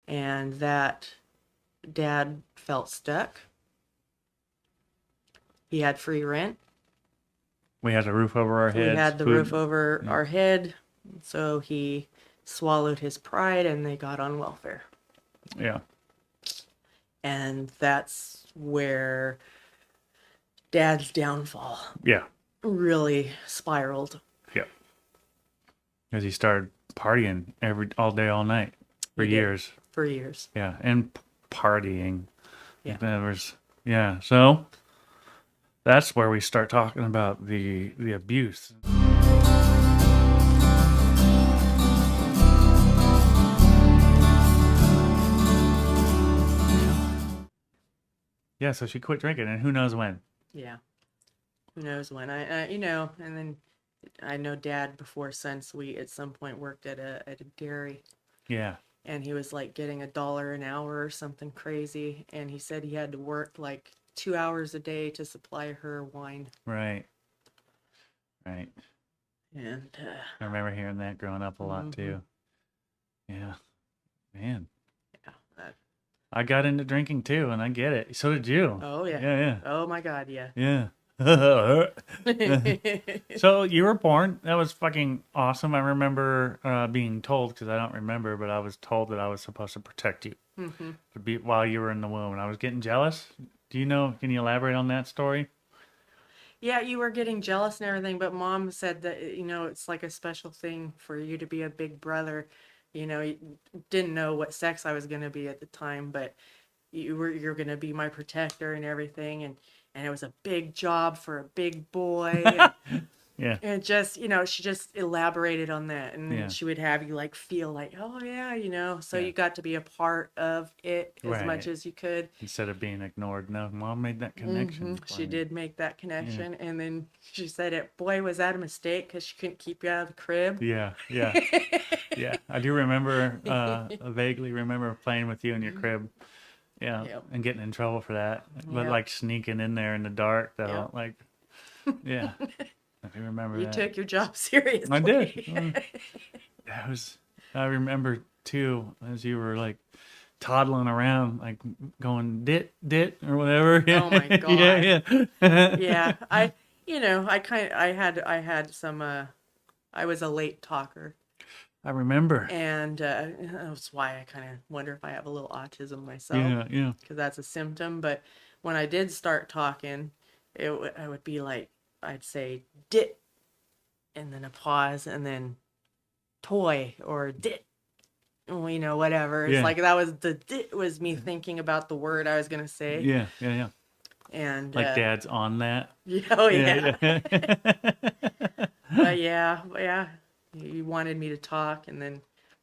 and that Dad felt stuck. He had free rent. We had a roof over our We heads. had the food. roof over Yeah. our head. So he swallowed his pride and they got on welfare. Yeah. And that's where Dad's downfall Yeah. really spiraled. Yeah. Because he started partying all day, all night for He did. years. For years. Yeah. And partying. Yeah. Yeah. So that's where we start talking about the abuse. Yeah, so she quit drinking, and who knows when. Yeah. Who knows when? And then I know Dad before Sunsweet at some point worked at a dairy. Yeah. And he was like getting $1 an hour or something crazy. And he said he had to work like 2 hours a day to supply her wine. Right. Right. And I remember hearing that growing up a lot too. Yeah. Man. yeah. I got into drinking too, and I get it. So did you. Oh yeah. Yeah. Oh my God, yeah. Yeah. So you were born. That was fucking awesome. I remember being told, because I don't remember, but I was told that I was supposed to protect you while you were in the womb, and I was getting jealous. Do you know? Can you elaborate on that story? Yeah, you were getting jealous and everything, but Mom said that, it's like a special thing for you to be a big brother. You didn't know what sex I was going to be at the time, but you're going to be my protector and everything. And it was a big job for a big boy. Yeah. And just, she just elaborated on that. And Yeah. she would have you like feel like, oh yeah, so Yeah. you got to be a part of it as Right. much as you could. Instead of being ignored. No, Mom made that connection. for She me. did make that connection. And then she said it, boy, was that a mistake because she couldn't keep you out of the crib. Yeah. Yeah. Yeah. I do remember, vaguely remember playing with you in your crib. Yeah. Yep. And getting in trouble for that. But Yep. like sneaking in there in the dark though. Yep. Like, yeah. I do remember You that. took your job seriously. I did. I remember too, as you were like toddling around, like going dit or whatever. Oh my God. Yeah. Yeah. I had some, I was a late talker. I remember. And that's why I kind of wonder if I have a little autism myself. Yeah. Because that's a symptom. But when I did start talking, I would be like, I'd say dit, and then a pause, and then toy or dit, whatever. It's like that was the dit was me thinking about the word I was gonna say. Yeah. And like Dad's on that. Yeah. But yeah, he wanted me to talk, and then,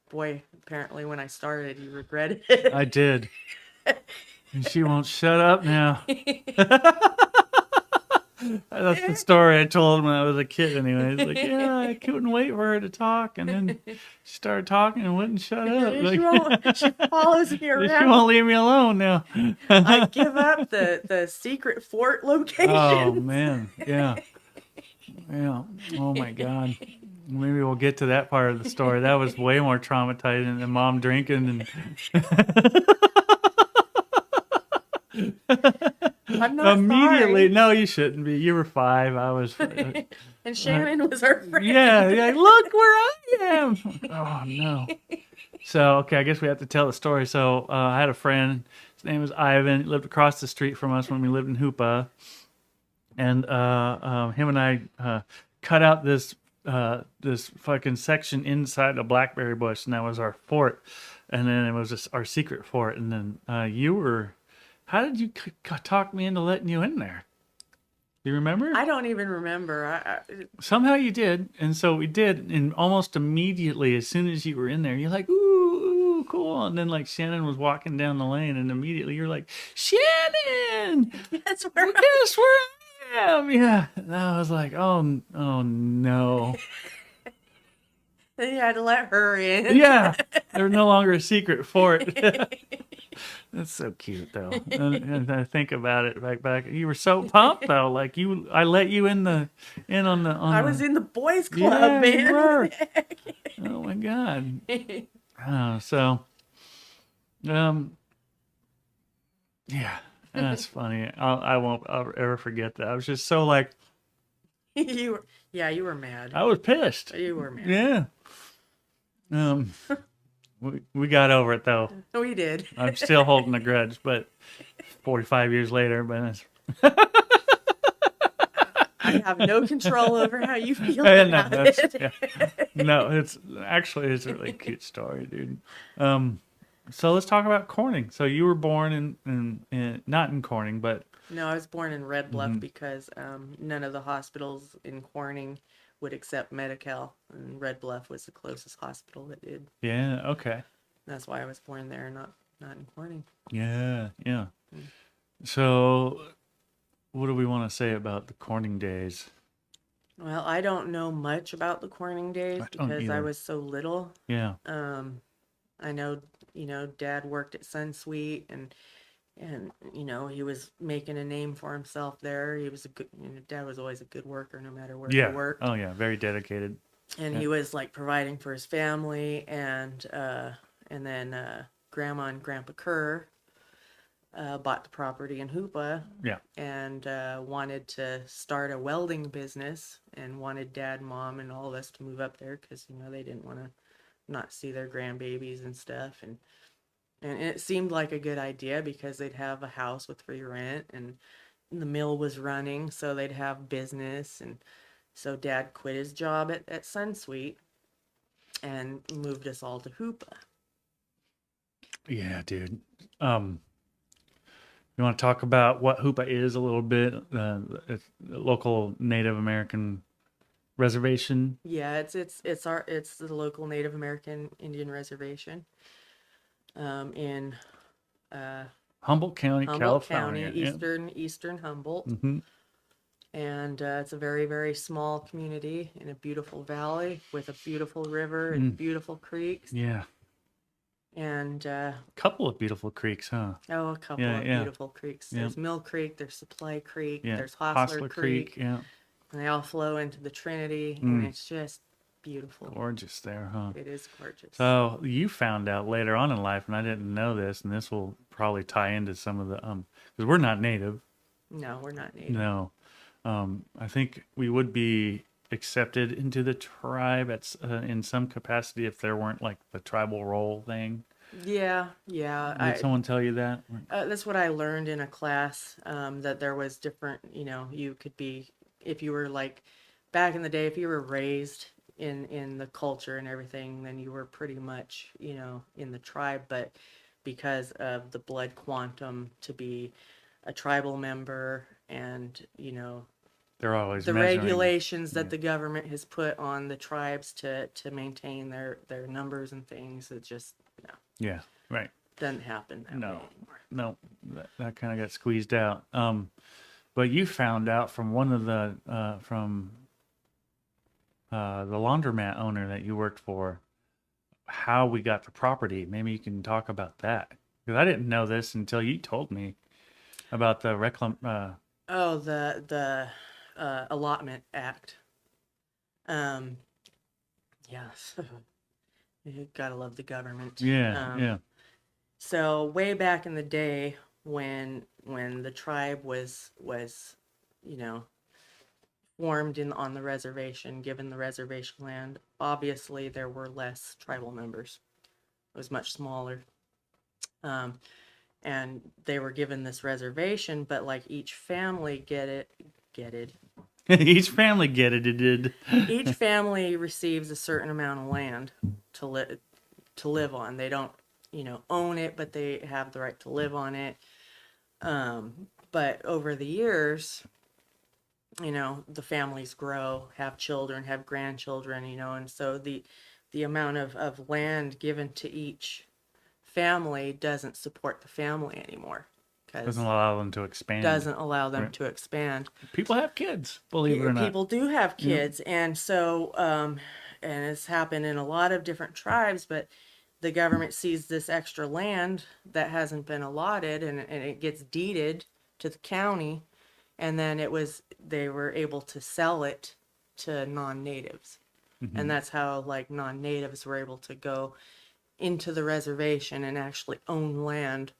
boy, apparently when I started, he regretted it. I did. And she won't shut up now. That's the story I told when I was a kid anyways. Like, yeah, I couldn't wait for her to talk, and then she started talking and wouldn't shut up. She follows me around. She won't leave me alone now. I give up the secret fort location. Oh, man. Yeah. Oh, my God. Maybe we'll get to that part of the story. That was way more traumatizing than Mom drinking I'm not immediately. sorry. No, you shouldn't be. You were 5. I was. And Shannon was her friend. Yeah. Look where I am. Oh no. So okay, I guess we have to tell the story. So I had a friend. His name was Ivan. He lived across the street from us when we lived in Hoopa, and him and I cut out this fucking section inside a blackberry bush, and that was our fort. And then it was just our secret fort. And then you were. How did you talk me into letting you in there? Do you remember? I don't even remember. Somehow you did, and so we did, and almost immediately, as soon as you were in there, you're like, ooh, cool. And then like Shannon was walking down the lane, and immediately you're like, Shannon! Guess where Guess where I am? Yeah. And I was like, oh no. Then you had to let her in. Yeah. There's no longer a secret fort. That's so cute, though. And I think about it back. You were so pumped, though. Like I let you in on the. I was in the boys' club, man. You were. Oh my God. So, Um, yeah, that's funny. I won't I'll ever forget that. I was just so like, You were mad. I was pissed. You were mad. Yeah. Um, we got over it though. We did. I'm still holding a grudge, but 45 years later, but it's, I have no control over how you feel no, about that's it. yeah. No, it's actually it's a really cute story, dude. Um, so let's talk about Corning. So you were born in not in Corning, but No, I was born in Red Bluff mhm. because none of the hospitals in Corning would accept Medi-Cal, and Red Bluff was the closest hospital that did. Yeah, okay. That's why I was born there, not in Corning. Yeah, yeah. Mm. So what do we want to say about the Corning days? Well, I don't know much about the Corning days I don't because I either. was so little. Yeah. Um, I know, Dad worked at Sunsweet, and he was making a name for himself there. He was a good, Dad was always a good worker no matter where he Yeah. worked. Oh yeah, very dedicated. And Yeah. he was like providing for his family, and then Grandma and Grandpa Kerr bought the property in Hoopa Yeah. and wanted to start a welding business and wanted Dad, Mom, and all of us to move up there because they didn't want to not see their grandbabies and stuff, and it seemed like a good idea because they'd have a house with free rent, and the mill was running, so they'd have business. And so Dad quit his job at Sunsweet and moved us all to Hoopa. Yeah, dude. Um, you want to talk about what Hoopa is a little bit? It's a local Native American reservation. Yeah, it's the local Native American Indian reservation in uh, Humboldt County, Humboldt County, California. Yeah. eastern Humboldt. Hmm. And it's a very, very small community in a beautiful valley with a beautiful river and Mm. beautiful creeks. Yeah. And Couple of beautiful creeks, huh? a couple Yeah, of yeah. beautiful creeks. Yeah. There's Mill Creek, there's Supply Creek, Yeah. there's Hostler Hostler Creek, Creek. Yeah. and they all flow into the Trinity, and Mm. it's just beautiful. Gorgeous there, huh? It is gorgeous. So you found out later on in life, and I didn't know this, and this will probably tie into some of the because we're not native. No, we're not native. No, I think we would be accepted into the tribe in some capacity if there weren't like the tribal role thing. Yeah, Did someone tell you that? that's what I learned in a class, that there was different, you could be, if you were like, back in the day, if you were raised in the culture and everything, then you were pretty much, in the tribe. But because of the blood quantum to be a tribal member, and, They're always the measuring. regulations that Yeah. the government has put on the tribes to maintain their numbers and things, it just, Yeah, right. doesn't happen that No. way anymore. No, that kind of got squeezed out. But you found out from one of the laundromat owner that you worked for how we got the property. Maybe you can talk about that because I didn't know this until you told me about the Oh, the allotment act. Um, yes, you gotta love the government. Yeah, yeah, So way back in the day, when the tribe was formed on the reservation, given the reservation land, obviously there were less tribal members. It was much smaller. Um, and they were given this reservation, but like each family get it. each family get it. It did. Each family receives a certain amount of land to live on. They don't, own it, but they have the right to live on it. But over the years, the families grow, have children, have grandchildren, and so the amount of land given to each family doesn't support the family anymore because Doesn't allow them to expand. doesn't allow them Right. to expand. People have kids, believe it or not. People do have kids, and so and it's happened in a lot of different tribes, but the government sees this extra land that hasn't been allotted, and it gets deeded to the county, and then they were able to sell it to non-natives. Mhm. And that's how like non-natives were able to go into the reservation and actually own land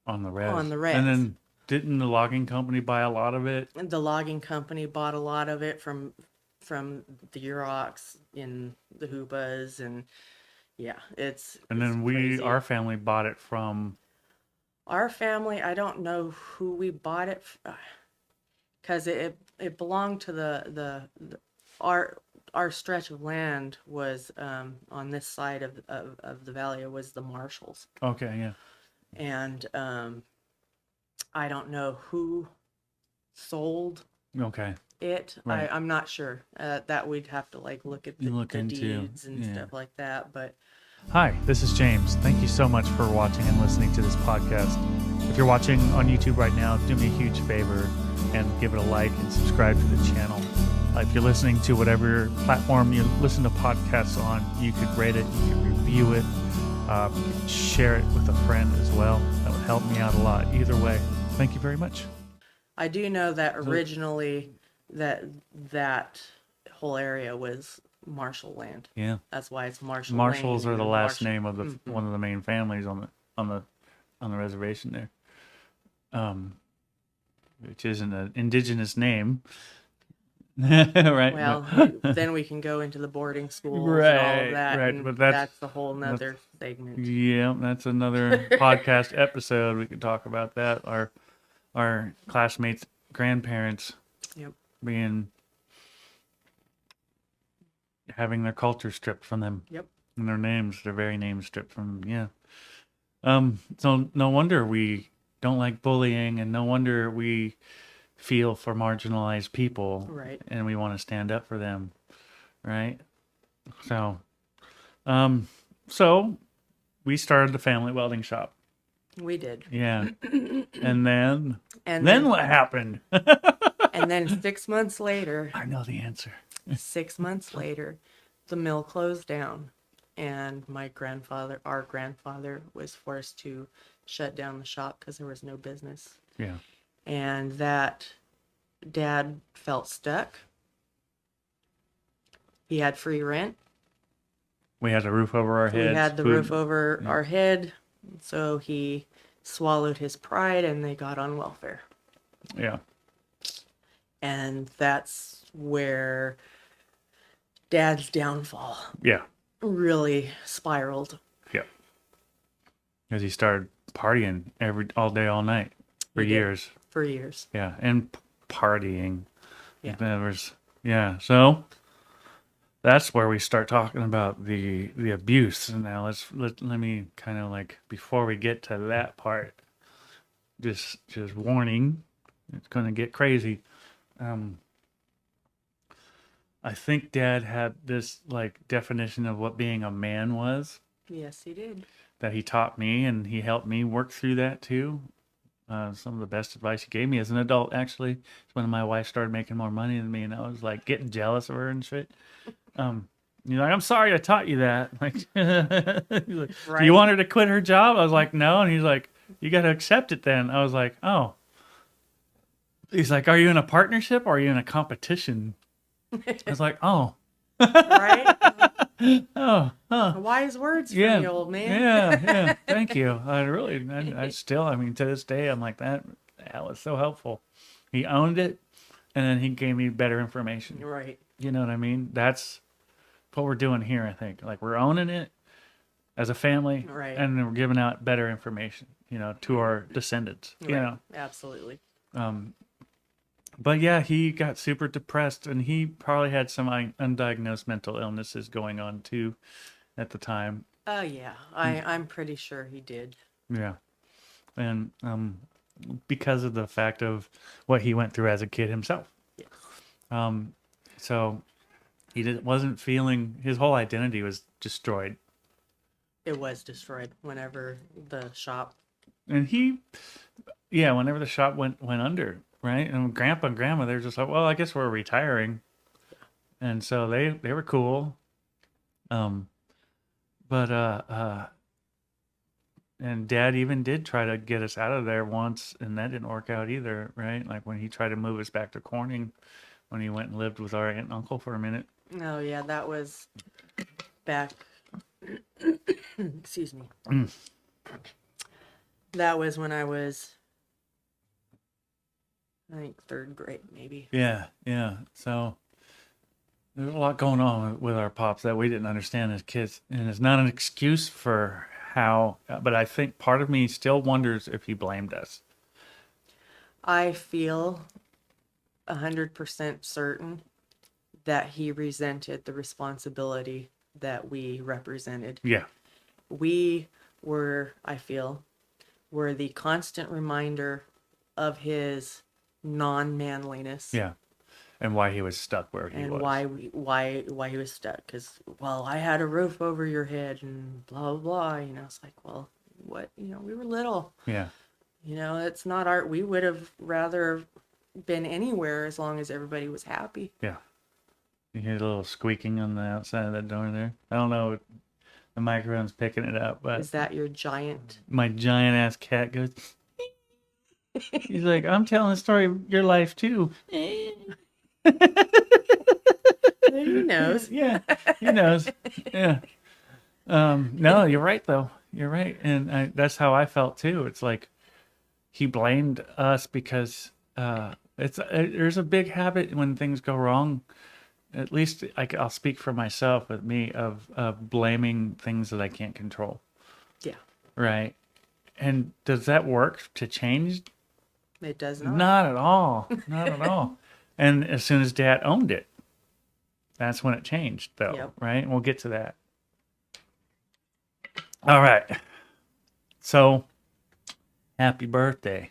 On the res. on the res. And then didn't the logging company buy a lot of it? And the logging company bought a lot of it from the Yurocks in the Hoopas, and yeah, it's And then crazy. our family bought it from. Our family, I don't know who we bought it because it belonged to the our stretch of land was on this side of the valley. It was the Marshalls, Okay, yeah. and I don't know who sold Okay. it. Right. I'm not sure. That we'd have to like look at the into, deeds and yeah. stuff like that. But Hi, this is James. Thank you so much for watching and listening to this podcast. If you're watching on YouTube right now, do me a huge favor and give it a like and subscribe to the channel. If you're listening to whatever platform you listen to podcasts on, you could rate it, you could review it, you could share it with a friend as well. That would help me out a lot. Either way, thank you very much. I do know that originally that whole area was Marshall land. Yeah. That's why it's Marshall. Marshalls Lane are the and last Marshall. name of the one of the main families on the reservation there, which isn't an indigenous name, right? Well, then we can go into the boarding schools and all Right, of that. right, And but that's a whole nother segment. Yeah, that's another podcast episode. We could talk about that. Our classmates' grandparents Yep. having their culture stripped from them. Yep. And their very names stripped from them. Yeah. So no wonder we don't like bullying, and no wonder we feel for marginalized people. Right. And we want to stand up for them. Right. So, so we started the family welding shop. We did. Yeah. And then And what happened? and then 6 months later, I know the answer. 6 months later, the mill closed down, and our grandfather was forced to shut down the shop because there was no business. Yeah. And that Dad felt stuck. He had free rent. We had a roof over our heads. We had the roof over our head, so he swallowed his pride, and they got on welfare. Yeah. And that's where Dad's downfall Yeah. really spiraled. Yeah. Because he started partying all day, all night for He did. years. For years. Yeah. And partying. Yeah. So that's where we start talking about the abuse. And now let me kind of like, before we get to that part, just warning, it's going to get crazy. I think Dad had this like definition of what being a man was Yes, he did. that he taught me, and he helped me work through that too. Some of the best advice he gave me as an adult, actually, is when my wife started making more money than me, and I was like getting jealous of her and shit. He's like, I'm sorry I taught you that. Like, he's like, do Right. you want her to quit her job? I was like, no. And he's like, you got to accept it then. I was like, oh. He's like, are you in a partnership or are you in a competition? I was like, oh. Right? Oh, huh. Wise words from Yeah, the old man. yeah. Thank you. I still, I mean, to this day, I'm like, that was so helpful. He owned it, and then he gave me better information. Right. You know what I mean? That's what we're doing here, I think. Like, we're owning it as a family, Right. and then we're giving out better information, to our descendants, Right. Absolutely. But yeah, he got super depressed, and he probably had some undiagnosed mental illnesses going on too at the time. Oh, yeah. I'm pretty sure he did. Yeah. And because of the fact of what he went through as a kid himself. Yes. So he wasn't feeling, his whole identity was destroyed. It was destroyed whenever the shop. And whenever the shop went under, right? And Grandpa and Grandma, they're just like, well, I guess we're retiring. And so they were cool. And Dad even did try to get us out of there once, and that didn't work out either, right? Like when he tried to move us back to Corning, when he went and lived with our aunt and uncle for a minute. Oh, yeah, that was back Excuse me. Mm. That was when I was, I think, third grade, maybe. Yeah, yeah. So there's a lot going on with our pops that we didn't understand as kids, and it's not an excuse for how. But I think part of me still wonders if he blamed us. I feel 100% certain that he resented the responsibility that we represented. Yeah, We were, I feel, were the constant reminder of his non-manliness yeah, and why he was stuck where he and was. why he was stuck. Because, well, I had a roof over your head and blah blah blah. It's like, well, what? We were little. Yeah, It's not our. We would have rather been anywhere as long as everybody was happy. yeah. You hear a little squeaking on the outside of that door there. I don't know. The microphone's picking it up, but Is that your giant? my giant ass cat goes. He's like, I'm telling the story of your life too. He knows. Yeah, he knows. Yeah. No, you're right though. You're right, and that's how I felt too. It's like he blamed us because there's a big habit when things go wrong. At least I'll speak for myself with me of blaming things that I can't control. Yeah, Right. And does that work to change? it does not. Not at all. Not at all. And as soon as Dad owned it, that's when it changed, though. Yep. Right? And we'll get to that. All right. So, happy birthday.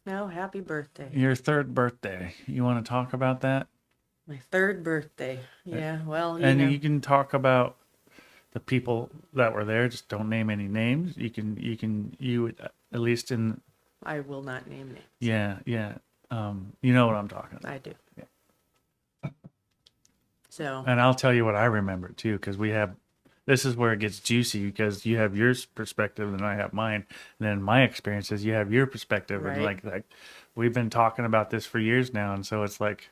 No, happy birthday. Your third birthday. You want to talk about that? My third birthday. Yeah, well, And you can talk about the people that were there. Just don't name any names. You at least in. I will not name names. Yeah, yeah. You know what I'm talking about. I do. Yeah. So, And I'll tell you what I remember too, because this is where it gets juicy because you have your perspective and I have mine. And then my experiences, you have your perspective. Right. And like we've been talking about this for years now. And so it's like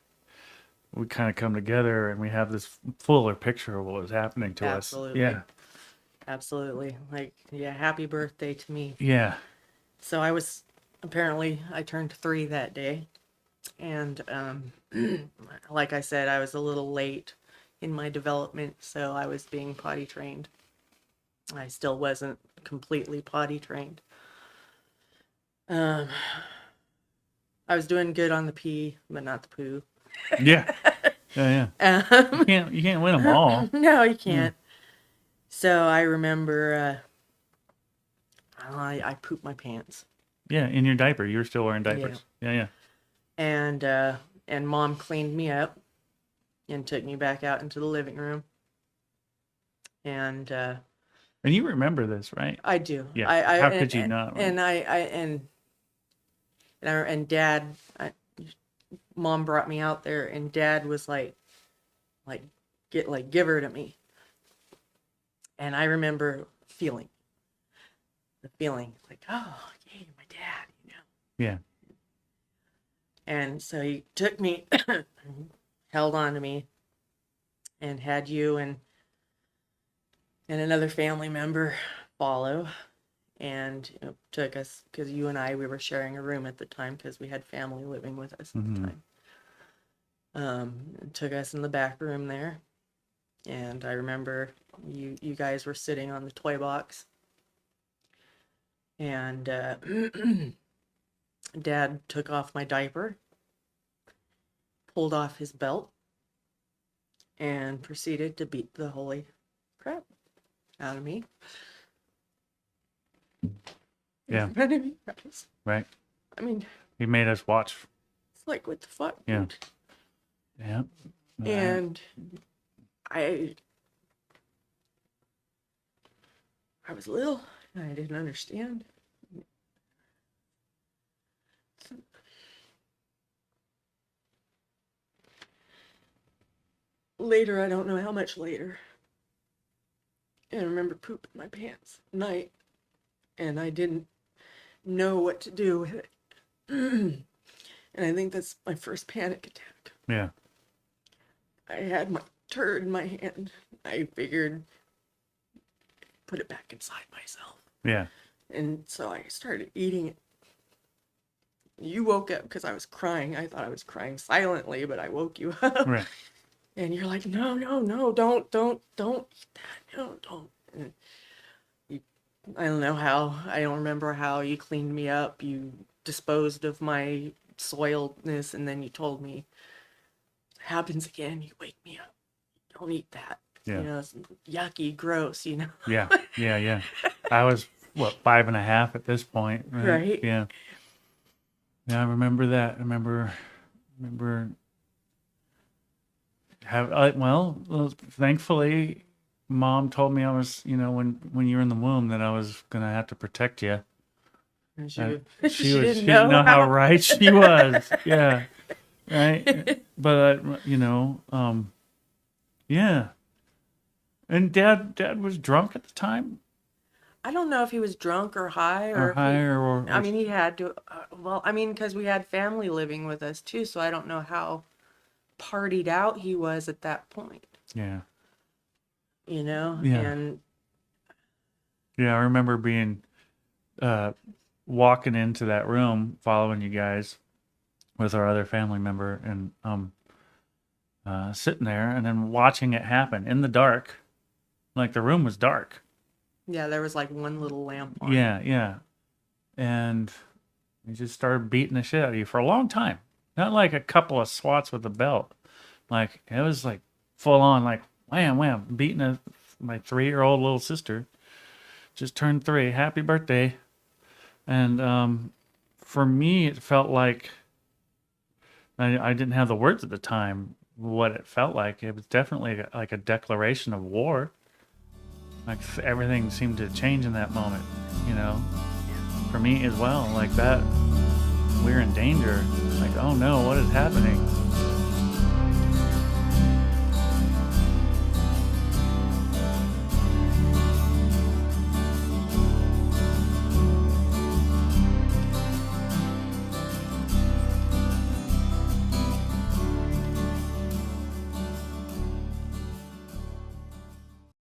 we kind of come together and we have this fuller picture of what was happening to absolutely. us. Yeah. Absolutely. Like, yeah, happy birthday to me. Yeah. So I turned 3 that day. And like I said, I was a little late in my development, so I was being potty trained. I still wasn't completely potty trained. I was doing good on the pee, but not the poo. Yeah. Yeah. You can't win them all. No, you can't. So I remember I pooped my pants. Yeah, in your diaper. You were still wearing diapers. Yeah. And Mom cleaned me up and took me back out into the living room. And you remember this, right? I do. Yeah. How could you not? And Dad, Mom brought me out there, and Dad was like, give her to me. And I remember feeling like, oh, yay, my dad, Yeah. And so he took me, held on to me, and had you and another family member follow, and took us, because you and we were sharing a room at the time because we had family living with us at the time. Took us in the back room there, and I remember you guys were sitting on the toy box, and Dad took off my diaper, pulled off his belt, and proceeded to beat the holy crap out of me. Yeah. In front of you guys. Right. I mean, He made us watch. it's like, what the fuck, Yeah. dude? Yeah. And I was little, and I didn't understand. Later, I don't know how much later, and I remember pooping my pants at night, and I didn't know what to do with it. And I think that's my first panic attack. Yeah. I had my turd in my hand. I figured put it back inside myself. Yeah. And so I started eating it. You woke up because I was crying. I thought I was crying silently, but I woke you up. Right. And you're like, no, no, no, don't eat that. No, don't. And you, I don't know how. I don't remember how you cleaned me up. You disposed of my soiledness, and then you told me, happens again, you wake me up. Don't eat that. Yeah. You know, it's yucky, gross, you know. Yeah. Yeah. Yeah. I was, what, 5.5 at this point. Right. Right. Yeah. Yeah. I remember that. I remember well, thankfully, Mom told me I was, when you were in the womb, that I was gonna have to protect you. And She didn't didn't know how how. right she was. Yeah, right. But yeah. And Dad was drunk at the time, I don't know if he was drunk or high or if he, higher, or I mean, he had to, well, I mean, because we had family living with us too, so I don't know how partied out he was at that point, yeah, you know? Yeah. And yeah. I remember being walking into that room, following you guys with our other family member, and sitting there, and then watching it happen in the dark. Like, the room was dark. yeah, there was like one little lamp on. Yeah, yeah. And he just started beating the shit out of you for a long time. Not like a couple of swats with a belt. Like, it was like full on, like, wham, wham, beating my 3-year-old little sister. Just turned 3. Happy birthday. And for me, it felt like I didn't have the words at the time, what it felt like. It was definitely like a declaration of war. Like, everything seemed to change in that moment, for me as well. Like, that, we're in danger. Like, oh no, what is happening?